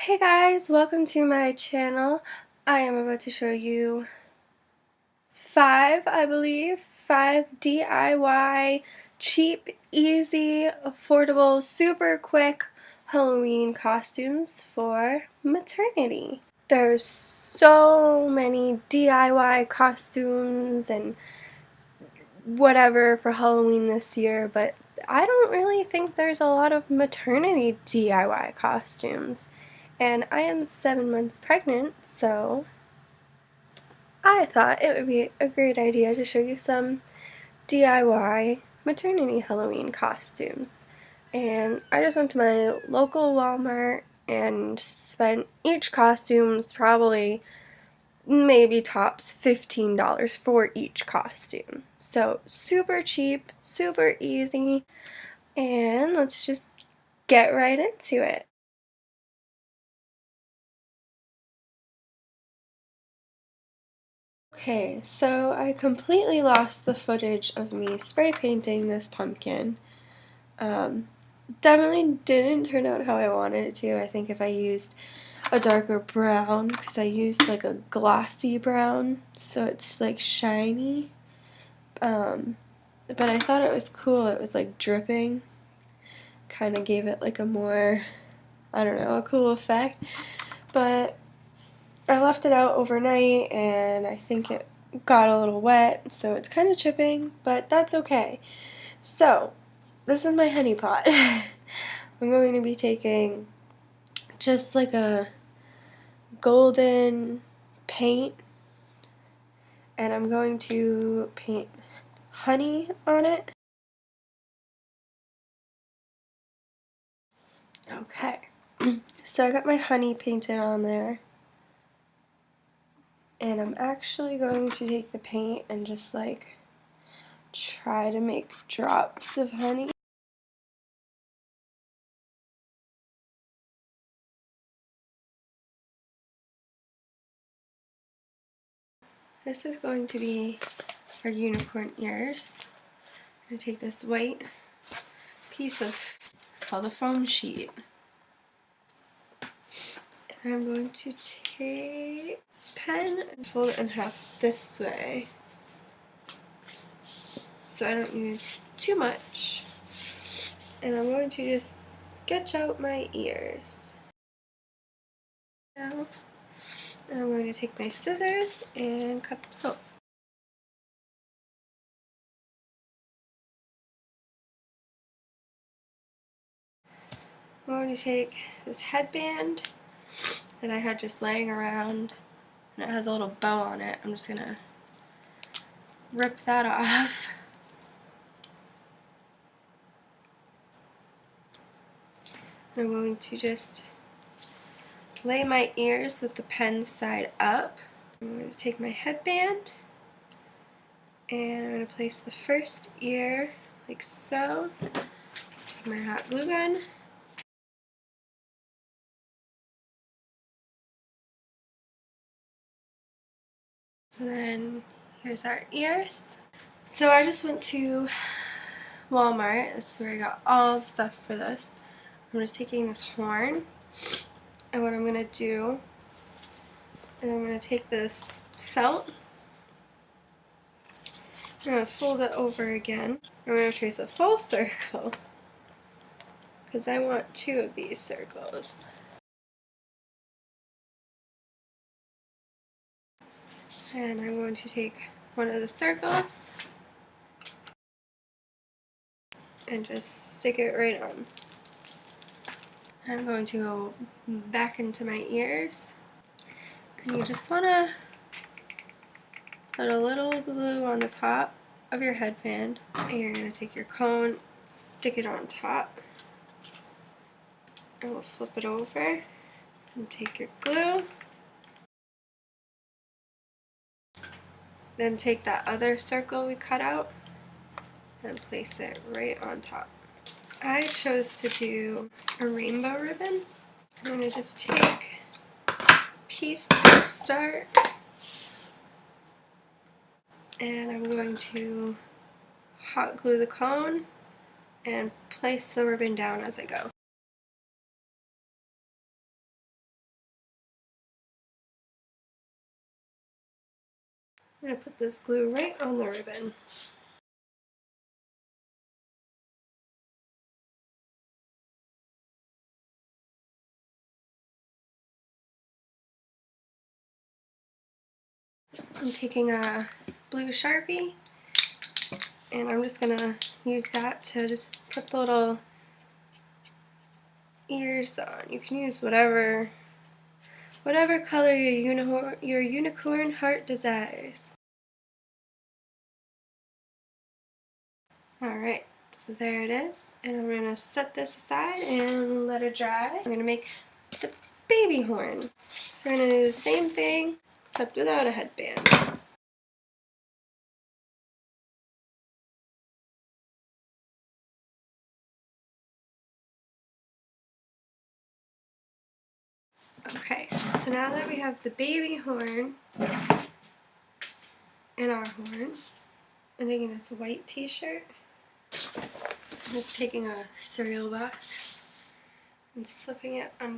Hey guys, welcome to my channel. I am about to show you five DIY cheap, easy, affordable, super quick Halloween costumes for maternity. There's so many DIY costumes and whatever for Halloween this year, but I don't really think there's a lot of maternity DIY costumes. And I am 7 months pregnant, so I thought it would be a great idea to show you some DIY maternity Halloween costumes. And I just went to my local Walmart and spent each costume's probably maybe tops $15 for each costume. So super cheap, super easy, and let's just get right into it. Okay, so I completely lost the footage of me spray painting this pumpkin. Definitely didn't turn out how I wanted it to. I think if I used a darker brown, because I used like a glossy brown, so it's like shiny. But I thought it was cool. It was like dripping. Kind of gave it like a more, I don't know, a cool effect. But I left it out overnight and I think it got a little wet, so it's kind of chipping, but that's okay. So, this is my honey pot. I'm going to be taking just like a golden paint, and I'm going to paint honey on it. Okay, so I got my honey painted on there, and I'm actually going to take the paint and just like try to make drops of honey. This is going to be our unicorn ears. I'm going to take this white piece of, it's called a foam sheet, and I'm going to take this pen and fold it in half this way so I don't use too much, and I'm going to just sketch out my ears. Now, I'm going to take my scissors and cut them out. I'm going to take this headband that I had just laying around, and it has a little bow on it. I'm just going to rip that off. I'm going to just lay my ears with the pen side up. I'm going to take my headband and I'm going to place the first ear like so. Take my hot glue gun. So then here's our ears. So I just went to Walmart. This is where I got all the stuff for this. I'm just taking this horn, and what I'm going to do is I'm going to take this felt, I'm going to fold it over again. I'm going to trace a full circle because I want 2 of these circles. And I'm going to take one of the circles and just stick it right on. I'm going to go back into my ears, and you just want to put a little glue on the top of your headband, and you're going to take your cone, stick it on top, and we'll flip it over and take your glue, then take that other circle we cut out and place it right on top. I chose to do a rainbow ribbon. I'm going to just take a piece to start, and I'm going to hot glue the cone and place the ribbon down as I go. I'm going to put this glue right on the ribbon. I'm taking a blue Sharpie and I'm just going to use that to put the little ears on. You can use whatever color your unicorn heart desires. Alright, so there it is, and I'm going to set this aside and let it dry. I'm going to make the baby horn. So we're going to do the same thing, except without a headband. Okay, so now that we have the baby horn and our horn, I'm taking this white t-shirt, I'm just taking a cereal box and slipping it in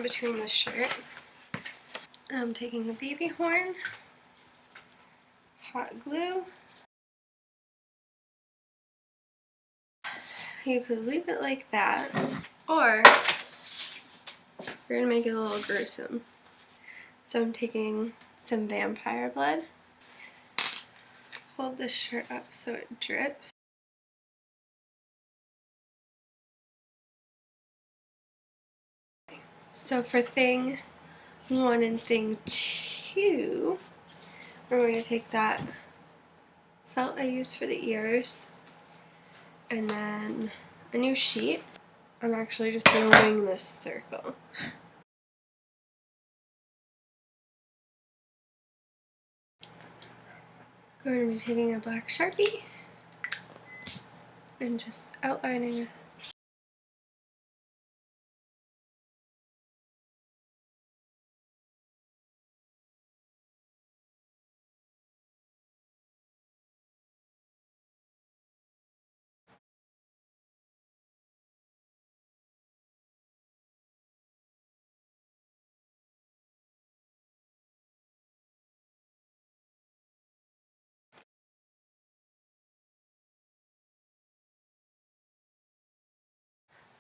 between the shirt. I'm taking the baby horn, hot glue. You could leave it like that, or we're gonna make it a little gruesome. So I'm taking some vampire blood. Hold this shirt up so it drips. So for thing 1 and thing 2, we're going to take that felt I used for the ears and then a new sheet. I'm actually just going to wing this circle. Going to be taking a black Sharpie and just outlining.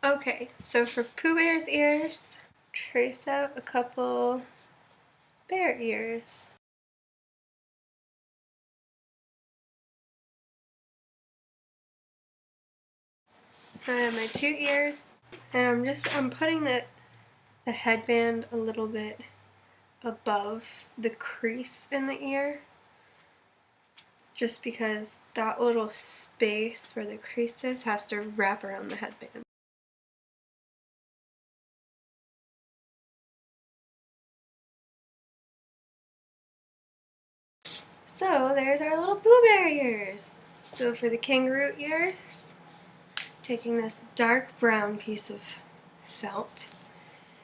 Okay, so for Pooh Bear's ears, trace out a couple bear ears. So I have my 2 ears, and I'm putting the headband a little bit above the crease in the ear, just because that little space where the crease is has to wrap around the headband. So there's our little Pooh Bear ears. So for the kangaroo ears, taking this dark brown piece of felt,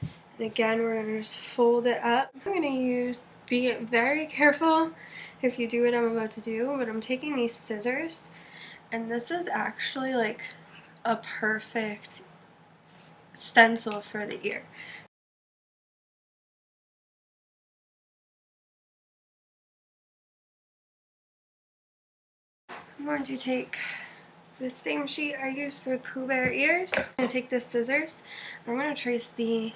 and again we're going to just fold it up. I'm going to be very careful if you do what I'm about to do, but I'm taking these scissors, and this is actually like a perfect stencil for the ear. I'm going to take the same sheet I used for Pooh Bear ears. I'm going to take the scissors, and I'm going to trace the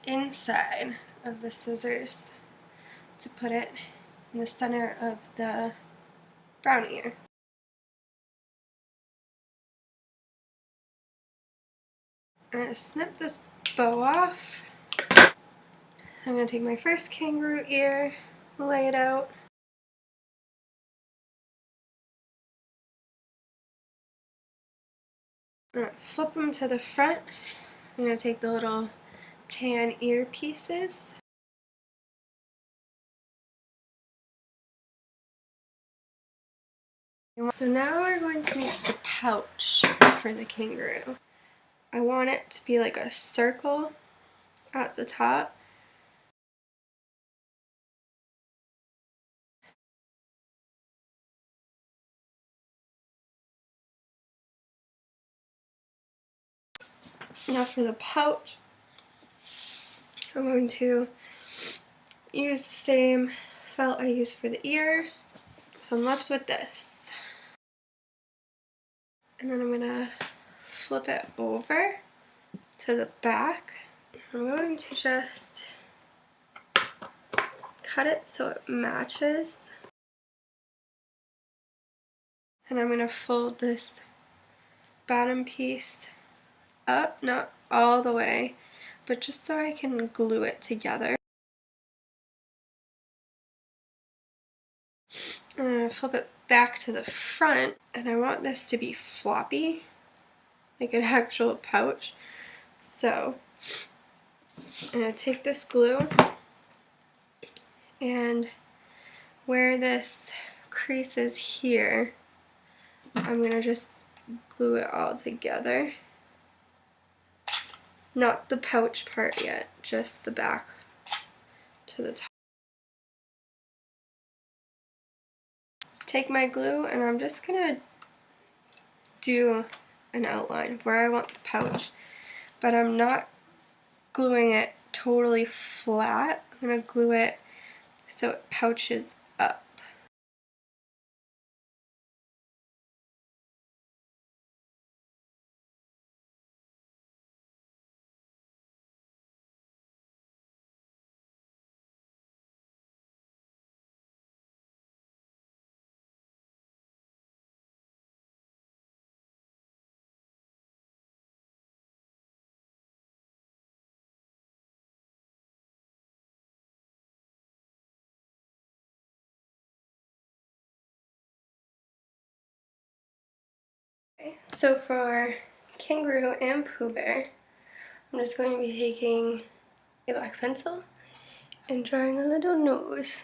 inside of the scissors to put it in the center of the brown ear. I'm going to snip this bow off. So I'm going to take my first kangaroo ear, lay it out. I'm going to flip them to the front. I'm going to take the little tan ear pieces. So now we're going to make the pouch for the kangaroo. I want it to be like a circle at the top. Now for the pouch, I'm going to use the same felt I used for the ears. So I'm left with this. And then I'm gonna flip it over to the back. I'm going to just cut it so it matches. And I'm gonna fold this bottom piece up, not all the way, but just so I can glue it together. I'm gonna flip it back to the front, and I want this to be floppy, like an actual pouch. So I'm gonna take this glue, and where this crease is here, I'm gonna just glue it all together. Not the pouch part yet, just the back to the top. Take my glue and I'm just gonna do an outline of where I want the pouch, but I'm not gluing it totally flat. I'm gonna glue it so it pouches up. Okay, so for Kangaroo and Pooh Bear, I'm just going to be taking a black pencil and drawing a little nose.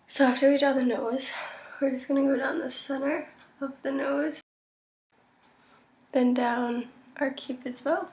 So after we draw the nose, we're just going to go down the center of the nose, then down our Cupid's bow.